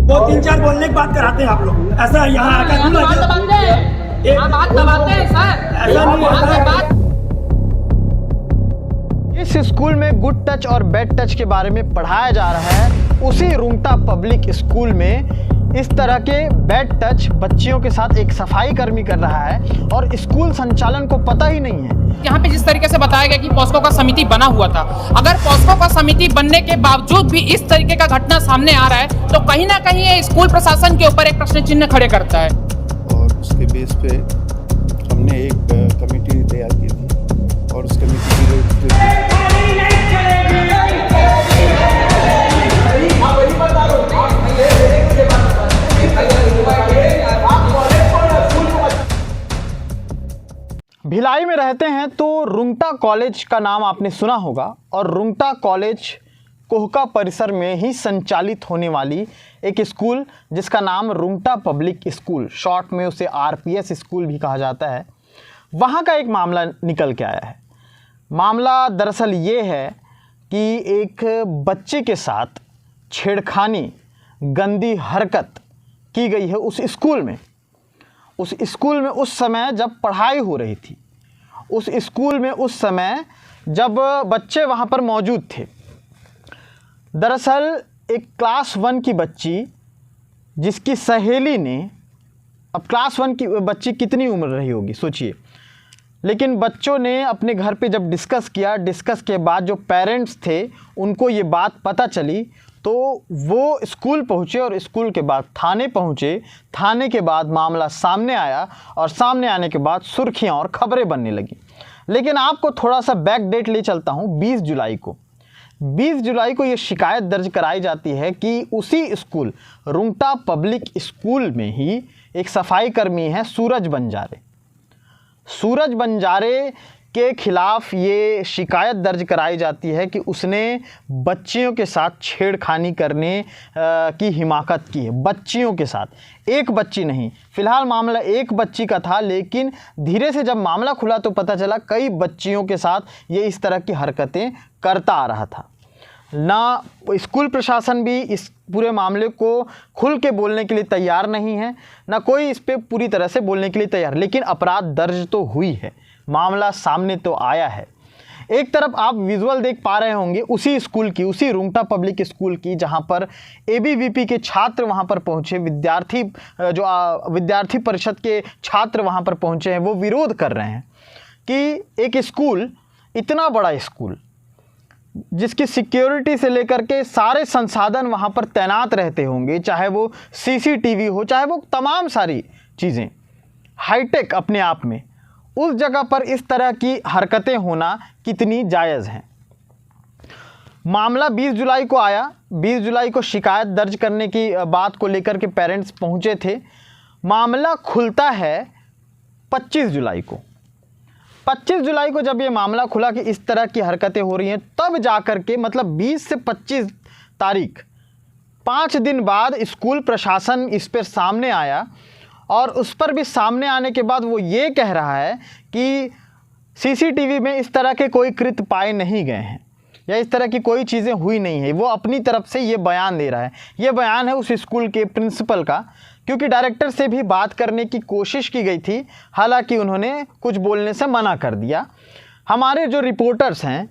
वो 3-4 बोलने की बात कराते हैं आप लोग, ऐसा यहाँ आकर बात दबाते हैं सर, ऐसा नहीं होता है। इस स्कूल में गुड टच और बैड टच के बारे में पढ़ाया जा रहा है, उसी रुंगटा पब्लिक स्कूल में इस तरह के बैड टच बच्चियों के साथ एक सफाई कर्मी कर रहा है और स्कूल संचालन को पता ही नहीं है। यहाँ पे जिस तरीके से बताया गया कि पॉस्को का समिति बना हुआ था, अगर पॉस्को का समिति बनने के बावजूद भी इस तरीके का घटना सामने आ रहा है तो कहीं ना कहीं ये स्कूल प्रशासन के ऊपर एक प्रश्न चिन्ह खड़े करता है। और उसके बेस पे हमने एक कमेटी तैयार की थी और उस कमेटी की भिलाई में रहते हैं तो रुंगटा कॉलेज का नाम आपने सुना होगा और रुंगटा कॉलेज कोहका परिसर में ही संचालित होने वाली एक स्कूल जिसका नाम रुंगटा पब्लिक स्कूल, शॉर्ट में उसे आरपीएस स्कूल भी कहा जाता है, वहाँ का एक मामला निकल के आया है। मामला दरअसल ये है कि एक बच्चे के साथ छेड़खानी, गंदी हरकत की गई है उस स्कूल में। उस स्कूल में उस समय जब पढ़ाई हो रही थी, उस स्कूल में उस समय जब बच्चे वहाँ पर मौजूद थे। दरअसल एक क्लास 1 की बच्ची जिसकी सहेली ने, अब क्लास 1 की बच्ची कितनी उम्र रही होगी सोचिए, लेकिन बच्चों ने अपने घर पे जब डिस्कस किया, डिस्कस के बाद जो पेरेंट्स थे उनको ये बात पता चली तो वो स्कूल पहुँचे और स्कूल के बाद थाने पहुँचे। थाने के बाद मामला सामने आया और सामने आने के बाद सुर्खियाँ और खबरें बनने लगी। लेकिन आपको थोड़ा सा बैक डेट ले चलता हूँ। 20 जुलाई को ये शिकायत दर्ज कराई जाती है कि उसी स्कूल रुंगटा पब्लिक स्कूल में ही एक सफाई कर्मी है सूरज बंजारे के खिलाफ ये शिकायत दर्ज कराई जाती है कि उसने बच्चियों के साथ छेड़खानी करने की हिमाकत की है। बच्चियों के साथ, एक बच्ची नहीं, फ़िलहाल मामला एक बच्ची का था, लेकिन धीरे से जब मामला खुला तो पता चला कई बच्चियों के साथ ये इस तरह की हरकतें करता आ रहा था। ना स्कूल प्रशासन भी इस पूरे मामले को खुल के बोलने के लिए तैयार नहीं है, ना कोई इस पर पूरी तरह से बोलने के लिए तैयार, लेकिन अपराध दर्ज तो हुई है, मामला सामने तो आया है। एक तरफ आप विजुअल देख पा रहे होंगे उसी स्कूल की, उसी रुंगटा पब्लिक स्कूल की, जहां पर एबीवीपी के छात्र वहां पर पहुंचे, विद्यार्थी परिषद के छात्र वहां पर पहुंचे हैं। वो विरोध कर रहे हैं कि एक स्कूल, इतना बड़ा स्कूल जिसकी सिक्योरिटी से लेकर के सारे संसाधन वहाँ पर तैनात रहते होंगे, चाहे वो सीसीटीवी हो, चाहे वो तमाम सारी चीज़ें हाईटेक अपने आप में, उस जगह पर इस तरह की हरकतें होना कितनी जायज़ हैं। मामला 20 जुलाई को आया। 20 जुलाई को शिकायत दर्ज करने की बात को लेकर के पेरेंट्स पहुँचे थे। मामला खुलता है 25 जुलाई को। 25 जुलाई को जब ये मामला खुला कि इस तरह की हरकतें हो रही हैं, तब जाकर के, मतलब 20 से 25 तारीख, 5 दिन बाद स्कूल प्रशासन इस पर सामने आया और उस पर भी सामने आने के बाद वो ये कह रहा है कि सीसीटीवी में इस तरह के कोई कृत्य पाए नहीं गए हैं या इस तरह की कोई चीज़ें हुई नहीं है। वो अपनी तरफ से ये बयान दे रहा है। ये बयान है उस स्कूल के प्रिंसिपल का, क्योंकि डायरेक्टर से भी बात करने की कोशिश की गई थी, हालांकि उन्होंने कुछ बोलने से मना कर दिया। हमारे जो रिपोर्टर्स हैं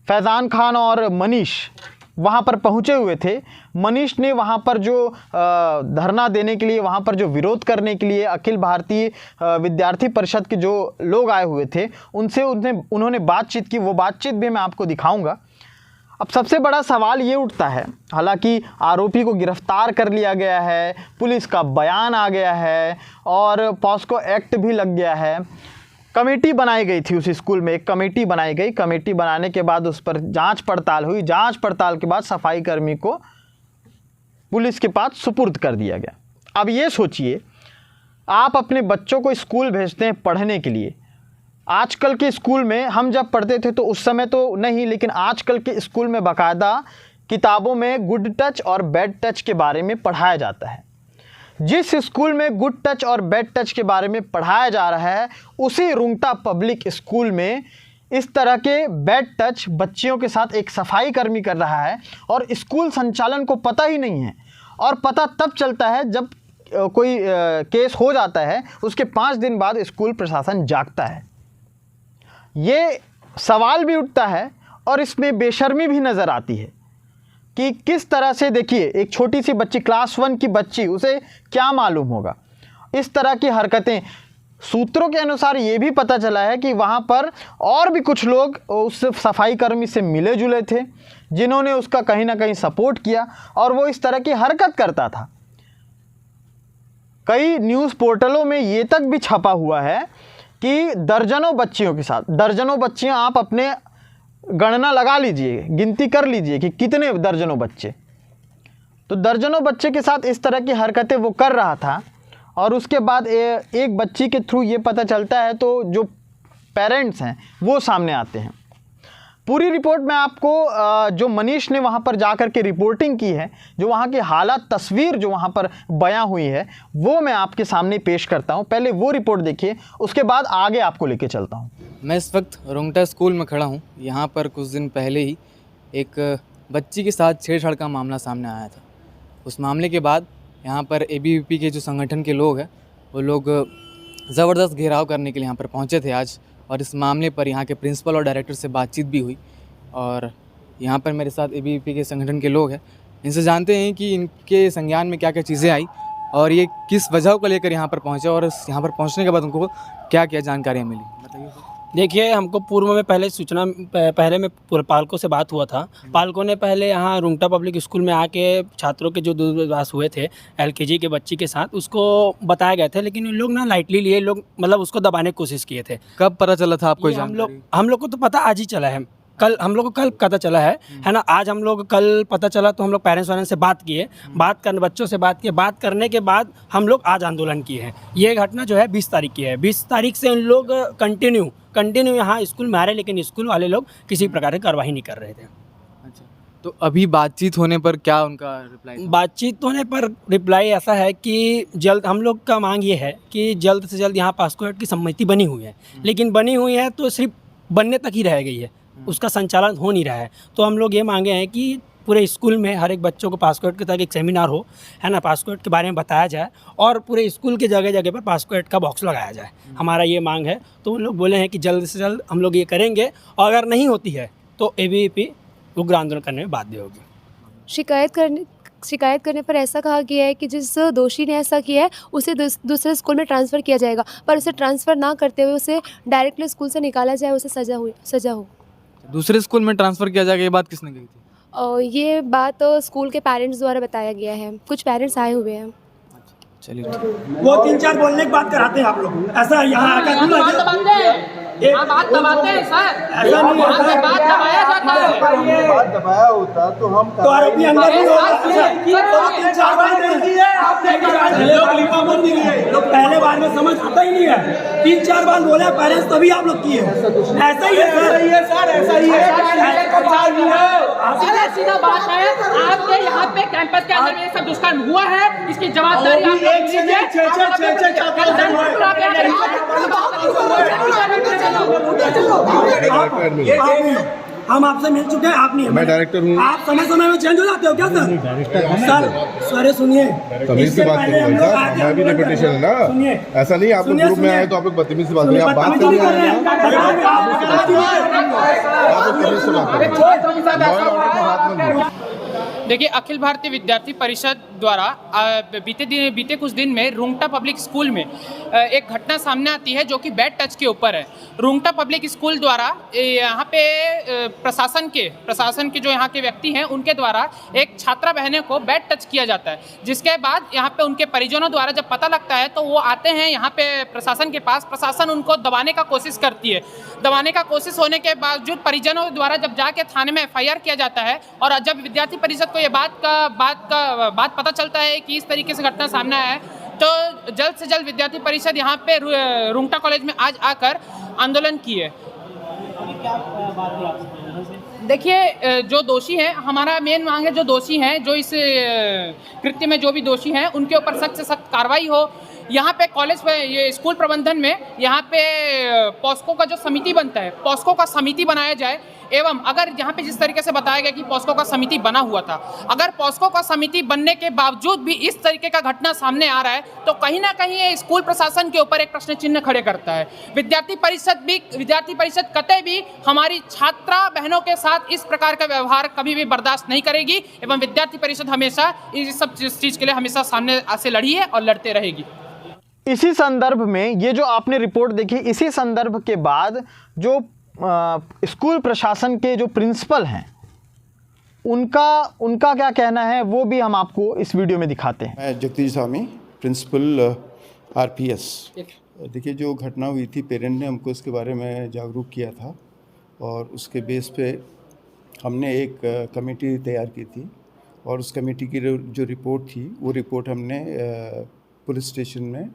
फैज़ान खान और मनीष वहाँ पर पहुँचे हुए थे। मनीष ने वहाँ पर जो धरना देने के लिए, वहाँ पर जो विरोध करने के लिए अखिल भारतीय विद्यार्थी परिषद के जो लोग आए हुए थे उनसे उन्होंने बातचीत की। वो बातचीत भी मैं आपको दिखाऊंगा। अब सबसे बड़ा सवाल ये उठता है, हालांकि आरोपी को गिरफ्तार कर लिया गया है, पुलिस का बयान आ गया है और पॉस्को एक्ट भी लग गया है। कमेटी बनाई गई थी उस स्कूल में, एक कमेटी बनाई गई। कमेटी बनाने के बाद उस पर जांच पड़ताल हुई। जांच पड़ताल के बाद सफाई कर्मी को पुलिस के पास सुपुर्द कर दिया गया। अब ये सोचिए, आप अपने बच्चों को स्कूल भेजते हैं पढ़ने के लिए। आजकल के स्कूल में, हम जब पढ़ते थे तो उस समय तो नहीं, लेकिन आजकल के स्कूल में बाकायदा किताबों में गुड टच और बैड टच के बारे में पढ़ाया जाता है। जिस स्कूल में गुड टच और बैड टच के बारे में पढ़ाया जा रहा है, उसी रुंगटा पब्लिक स्कूल में इस तरह के बैड टच बच्चियों के साथ एक सफाई कर्मी कर रहा है और स्कूल संचालन को पता ही नहीं है। और पता तब चलता है जब कोई केस हो जाता है, उसके 5 दिन बाद स्कूल प्रशासन जागता है। ये सवाल भी उठता है और इसमें बेशर्मी भी नज़र आती है कि किस तरह से, देखिए एक छोटी सी बच्ची, क्लास 1 की बच्ची, उसे क्या मालूम होगा इस तरह की हरकतें। सूत्रों के अनुसार ये भी पता चला है कि वहाँ पर और भी कुछ लोग उस सफाई कर्मी से मिले जुले थे जिन्होंने उसका कहीं ना कहीं सपोर्ट किया और वो इस तरह की हरकत करता था। कई न्यूज़ पोर्टलों में ये तक भी छपा हुआ है कि दर्जनों बच्चियों के साथ, दर्जनों बच्चियां, आप अपने गणना लगा लीजिए, गिनती कर लीजिए कि कितने दर्जनों बच्चे, तो दर्जनों बच्चे के साथ इस तरह की हरकतें वो कर रहा था। और उसके बाद एक बच्ची के थ्रू ये पता चलता है तो जो पेरेंट्स हैं वो सामने आते हैं। पूरी रिपोर्ट में आपको जो मनीष ने वहाँ पर जा कर के रिपोर्टिंग की है, जो वहाँ की हालात, तस्वीर जो वहाँ पर बयां हुई है, वो मैं आपके सामने पेश करता हूँ। पहले वो रिपोर्ट देखिए, उसके बाद आगे आपको लेके चलता हूँ। मैं इस वक्त रुंगटा स्कूल में खड़ा हूँ। यहाँ पर कुछ दिन पहले ही एक बच्ची के साथ छेड़छाड़ का मामला सामने आया था। उस मामले के बाद यहाँ पर ABVP के जो संगठन के लोग हैं, वो लोग ज़बरदस्त घेराव करने के लिए यहाँ पर पहुँचे थे आज, और इस मामले पर यहाँ के प्रिंसिपल और डायरेक्टर से बातचीत भी हुई। और यहाँ पर मेरे साथ ABVP के संगठन के लोग हैं, इनसे जानते हैं कि इनके संज्ञान में क्या क्या चीज़ें आई और ये किस वजह को लेकर यहाँ पर पहुँचे, और यहाँ पर पहुँचने के बाद उनको क्या क्या जानकारियाँ मिली, बताइए सर। देखिए, हमको पूर्व में पहले सूचना, पहले में पालकों से बात हुआ था। पालकों ने पहले यहाँ रुंगटा पब्लिक स्कूल में आके छात्रों के जो दूरभाष हुए थे LKG के बच्ची के साथ, उसको बताया गए थे, लेकिन लोग ना लाइटली लिए, लोग मतलब उसको दबाने की कोशिश किए थे। कब पता चला था आपको? हम लोग को तो पता आज ही चला है, कल हम लोग को कल पता चला है ना। आज हम लोग कल पता चला तो हम लोग पेरेंट्स वारेंट्स से बात किए, बात करने बच्चों से बात किए, बात करने के बाद हम लोग आज आंदोलन किए हैं। ये घटना जो है 20 तारीख की है। 20 तारीख से उन लोग कंटिन्यू यहाँ स्कूल में आ रहे, लेकिन स्कूल वाले लोग किसी प्रकार की कार्रवाई नहीं कर रहे थे। अच्छा, तो अभी बातचीत होने पर क्या उनका रिप्लाई? बातचीत होने पर रिप्लाई ऐसा है कि जल्द, हम लोग का मांग ये है कि जल्द से जल्द यहाँ पास्को एक्ट की सम्मति बनी हुई है, लेकिन बनी हुई है तो सिर्फ बनने तक ही रह गई है, उसका संचालन हो नहीं रहा है। तो हम लोग ये मांगे हैं कि पूरे स्कूल में हर एक बच्चों को पास्को एक्ट के तहत एक सेमिनार हो, है ना, पास्को एक्ट के बारे में बताया जाए और पूरे स्कूल के जगह जगह पर पास्को एक्ट का बॉक्स लगाया जाए। हमारा ये मांग है। तो उन लोग बोले हैं कि जल्द से जल्द हम लोग ये करेंगे, और अगर नहीं होती है तो ABVP उग्र आंदोलन करने में बाध्य होगी। शिकायत करने पर ऐसा कहा गया है कि जिस दोषी ने ऐसा किया है उसे दूसरे स्कूल में ट्रांसफ़र किया जाएगा, पर उसे ट्रांसफ़र ना करते हुए उसे डायरेक्टली स्कूल से निकाला जाए, उसे सज़ा हो। दूसरे स्कूल में ट्रांसफ़र किया जाएगा, ये बात किसने कही थी? और ये बात स्कूल के पेरेंट्स द्वारा बताया गया है, कुछ पेरेंट्स आए हुए हैं। चलिए, वो 3-4 बोलने की बात कराते हैं आप लोग, ऐसा यहाँ आकर बात दबाते हैं सर, ऐसा नहीं होता है। बात दबाया जाता है। बात दबाया होता तो हम तो आरोपी अंदर भी होगा। 3-4 बार लोग पहले बार में समझ आता ही नहीं है, 3-4 बार बोले पेरेंट्स, तभी आप लोग किए। ऐसा ही है सर, ऐसा ही है। सीधा बात है, आपके यहाँ पे कैंपस के अंदर ये सब दुष्कर्म हुआ है, इसकी जवाबदारी आप लोग लीजिए। हम आपसे मिल चुके हैं, आप नहीं। मैं डायरेक्टर हूँ। आप समय समय में चेंज हो जाते हो क्या सर? सर सुनिए, तमीज से बात करो भाई साहब, मैं भी रेपुटेशन है ना, ऐसा नहीं आप लोग ग्रुप में आए तो आप लोग बदतमीज से बात करिए। आप बात करिए, देखिए, अखिल भारतीय विद्यार्थी परिषद द्वारा बीते कुछ दिन में रुंगटा पब्लिक स्कूल में एक घटना सामने आती है जो कि बैड टच के ऊपर है। रुंगटा पब्लिक स्कूल द्वारा यहाँ पे प्रशासन के जो यहाँ के व्यक्ति हैं उनके द्वारा एक छात्रा बहने को बैड टच किया जाता है, जिसके बाद यहाँ पे उनके परिजनों द्वारा जब पता लगता है तो वो आते हैं यहाँ पे प्रशासन के पास। प्रशासन उनको दबाने का कोशिश करती है। दबाने का कोशिश होने के बावजूद परिजनों द्वारा जब जाके थाने में FIR किया जाता है, और जब विद्यार्थी परिषद को ये बात पता चलता है कि इस तरीके से घटना सामने आया है, तो जल्द से जल्द विद्यार्थी परिषद यहाँ पे रुंगटा कॉलेज में आज आकर आंदोलन किए। देखिए, जो दोषी हैं, हमारा मेन मांग है जो दोषी हैं, जो इस कृत्य में जो भी दोषी हैं उनके ऊपर सख्त से सख्त कार्रवाई हो। यहाँ पे कॉलेज पे, ये स्कूल प्रबंधन में यहाँ पे पॉस्को का जो समिति बनता है, पॉस्को का समिति बनाया जाए। एवं अगर यहाँ पे जिस तरीके से बताया गया कि पॉस्को का समिति बना हुआ था, अगर पॉस्को का समिति बनने के बावजूद भी इस तरीके का घटना सामने आ रहा है तो कहीं ना कहीं ये स्कूल प्रशासन के ऊपर एक प्रश्न चिन्ह खड़े करता है। विद्यार्थी परिषद कतई भी हमारी छात्रा बहनों के साथ इस प्रकार का व्यवहार कभी भी बर्दाश्त नहीं करेगी एवं विद्यार्थी परिषद हमेशा इस सब चीज़ के लिए हमेशा सामने से लड़ी है और लड़ते रहेगी। इसी संदर्भ में ये जो आपने रिपोर्ट देखी, इसी संदर्भ के बाद जो स्कूल प्रशासन के जो प्रिंसिपल हैं उनका क्या कहना है वो भी हम आपको इस वीडियो में दिखाते हैं। मैं जगदीश स्वामी, प्रिंसिपल RPS। देखिए, जो घटना हुई थी, पेरेंट ने हमको इसके बारे में जागरूक किया था और उसके बेस पे हमने एक कमेटी तैयार की थी और उस कमेटी की जो रिपोर्ट थी वो रिपोर्ट हमने पुलिस स्टेशन में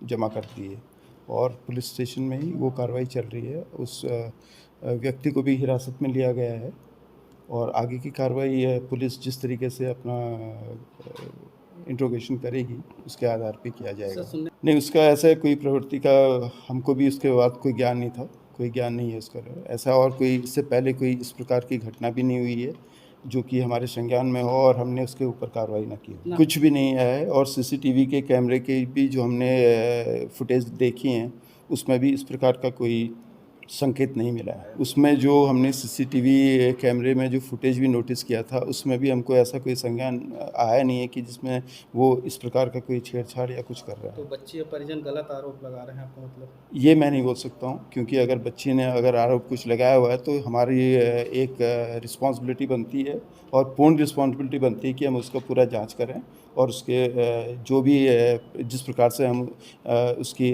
जमा कर दी है और पुलिस स्टेशन में ही वो कार्रवाई चल रही है। उस व्यक्ति को भी हिरासत में लिया गया है और आगे की कार्रवाई पुलिस जिस तरीके से अपना इंट्रोगेशन करेगी उसके आधार पे किया जाएगा। नहीं, उसका ऐसा कोई प्रवृत्ति का हमको भी उसके बाद कोई ज्ञान नहीं था, कोई ज्ञान नहीं है उसका। ऐसा और कोई इससे पहले कोई इस प्रकार की घटना भी नहीं हुई है जो कि हमारे संज्ञान में हो और हमने उसके ऊपर कार्रवाई ना की। कुछ भी नहीं है और CCTV के कैमरे के भी जो हमने फुटेज देखी हैं उसमें भी इस प्रकार का कोई संकेत नहीं मिला है। उसमें जो हमने CCTV कैमरे में जो फुटेज भी नोटिस किया था उसमें भी हमको ऐसा कोई संज्ञान आया नहीं है कि जिसमें वो इस प्रकार का कोई छेड़छाड़ या कुछ कर रहा है। तो बच्ची और परिजन गलत आरोप लगा रहे हैं आपका मतलब? ये मैं नहीं बोल सकता हूँ, क्योंकि अगर बच्ची ने अगर आरोप कुछ लगाया हुआ है तो हमारी एक रिस्पॉन्सिबिलिटी बनती है और पूर्ण रिस्पॉन्सिबिलिटी बनती है कि हम उसका पूरा जांच करें और उसके जो भी जिस प्रकार से हम उसकी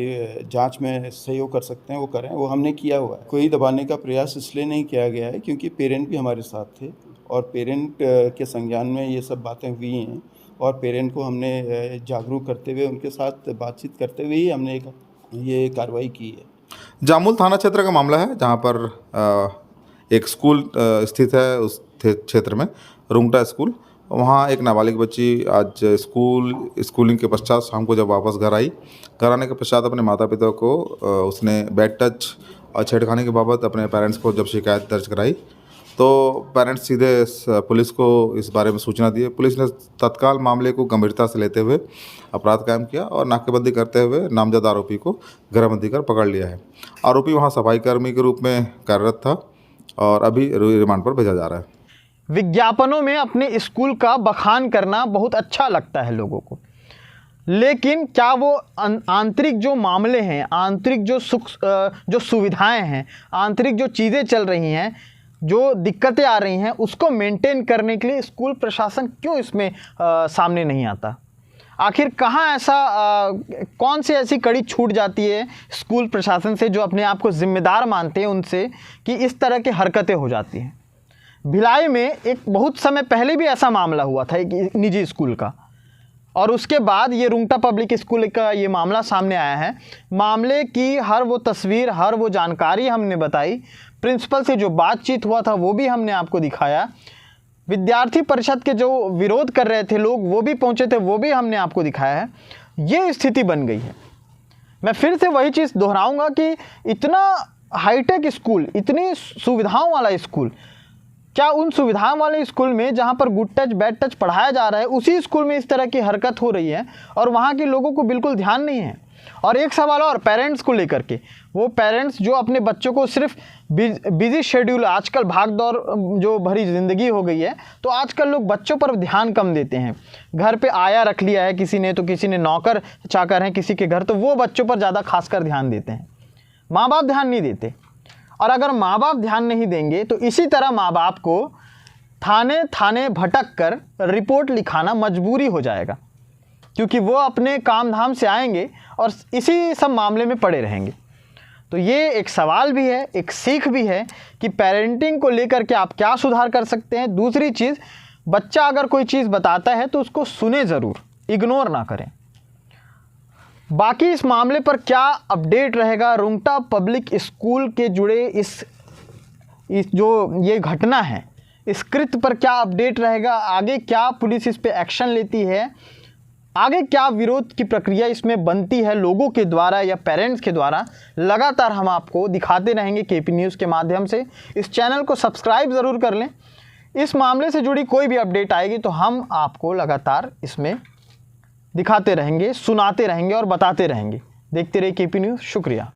जांच में सहयोग कर सकते हैं वो करें। वो हमने किया हुआ है। कोई दबाने का प्रयास इसलिए नहीं किया गया है क्योंकि पेरेंट भी हमारे साथ थे और पेरेंट के संज्ञान में ये सब बातें हुई हैं और पेरेंट को हमने जागरूक करते हुए उनके साथ बातचीत करते हुए ही हमने ये कार्रवाई की है। जामुल थाना क्षेत्र का मामला है जहाँ पर एक स्कूल स्थित है। उस क्षेत्र में रुंगटा स्कूल, वहाँ एक नाबालिग बच्ची आज स्कूलिंग के पश्चात शाम को जब वापस घर आने के पश्चात अपने माता पिता को उसने बैड टच और छेड़खानी के बाबत अपने पेरेंट्स को जब शिकायत दर्ज कराई तो पेरेंट्स सीधे पुलिस को इस बारे में सूचना दी। पुलिस ने तत्काल मामले को गंभीरता से लेते हुए अपराध कायम किया और नाकेबंदी करते हुए नामजद आरोपी को घेराबंदी कर पकड़ लिया है। आरोपी वहाँ सफाई कर्मी के रूप में कार्यरत था और अभी रिमांड पर भेजा जा रहा है। विज्ञापनों में अपने स्कूल का बखान करना बहुत अच्छा लगता है लोगों को, लेकिन क्या वो आंतरिक जो मामले हैं, आंतरिक जो सुविधाएं हैं, आंतरिक जो चीज़ें चल रही हैं, जो दिक्कतें आ रही हैं, उसको मेंटेन करने के लिए स्कूल प्रशासन क्यों इसमें सामने नहीं आता? आखिर कहाँ ऐसा कौन सी ऐसी कड़ी छूट जाती है स्कूल प्रशासन से जो अपने आप को जिम्मेदार मानते हैं उनसे कि इस तरह की हरकतें हो जाती हैं? भिलाई में एक बहुत समय पहले भी ऐसा मामला हुआ था एक निजी स्कूल का और उसके बाद ये रुंगटा पब्लिक स्कूल का ये मामला सामने आया है। मामले की हर वो तस्वीर, हर वो जानकारी हमने बताई, प्रिंसिपल से जो बातचीत हुआ था वो भी हमने आपको दिखाया, विद्यार्थी परिषद के जो विरोध कर रहे थे लोग वो भी पहुंचे थे, वो भी हमने आपको दिखाया है। ये स्थिति बन गई है। मैं फिर से वही चीज़ दोहराऊंगा कि इतना हाईटेक स्कूल, इतनी सुविधाओं वाला स्कूल, क्या उन सुविधाओं वाले स्कूल में जहाँ पर गुड टच बैड टच पढ़ाया जा रहा है उसी स्कूल में इस तरह की हरकत हो रही है और वहाँ के लोगों को बिल्कुल ध्यान नहीं है? और एक सवाल और पेरेंट्स को लेकर के, वो पेरेंट्स जो अपने बच्चों को सिर्फ बिजी शेड्यूल, आजकल भाग दौड़ जो भरी ज़िंदगी हो गई है तो आजकल लोग बच्चों पर ध्यान कम देते हैं। घर पे आया रख लिया है किसी ने, तो किसी ने नौकर चाकर हैं किसी के घर, तो वो बच्चों पर ज़्यादा खासकर ध्यान देते हैं, माँ बाप ध्यान नहीं देते। और अगर माँ बाप ध्यान नहीं देंगे तो इसी तरह माँ बाप को थाने थाने भटक कर रिपोर्ट लिखाना मजबूरी हो जाएगा, क्योंकि वो अपने काम धाम से आएंगे और इसी सब मामले में पड़े रहेंगे। तो ये एक सवाल भी है, एक सीख भी है कि पेरेंटिंग को लेकर के आप क्या सुधार कर सकते हैं। दूसरी चीज़, बच्चा अगर कोई चीज़ बताता है तो उसको सुने ज़रूर, इग्नोर ना करें। बाकी इस मामले पर क्या अपडेट रहेगा, रुंगटा पब्लिक स्कूल के जुड़े इस जो ये घटना है, इस कृत्य पर क्या अपडेट रहेगा, आगे क्या पुलिस इस पे एक्शन लेती है, आगे क्या विरोध की प्रक्रिया इसमें बनती है लोगों के द्वारा या पेरेंट्स के द्वारा, लगातार हम आपको दिखाते रहेंगे केपी न्यूज़ के माध्यम से। इस चैनल को सब्सक्राइब ज़रूर कर लें। इस मामले से जुड़ी कोई भी अपडेट आएगी तो हम आपको लगातार इसमें दिखाते रहेंगे, सुनाते रहेंगे और बताते रहेंगे। देखते रहिए केपी न्यूज़। शुक्रिया।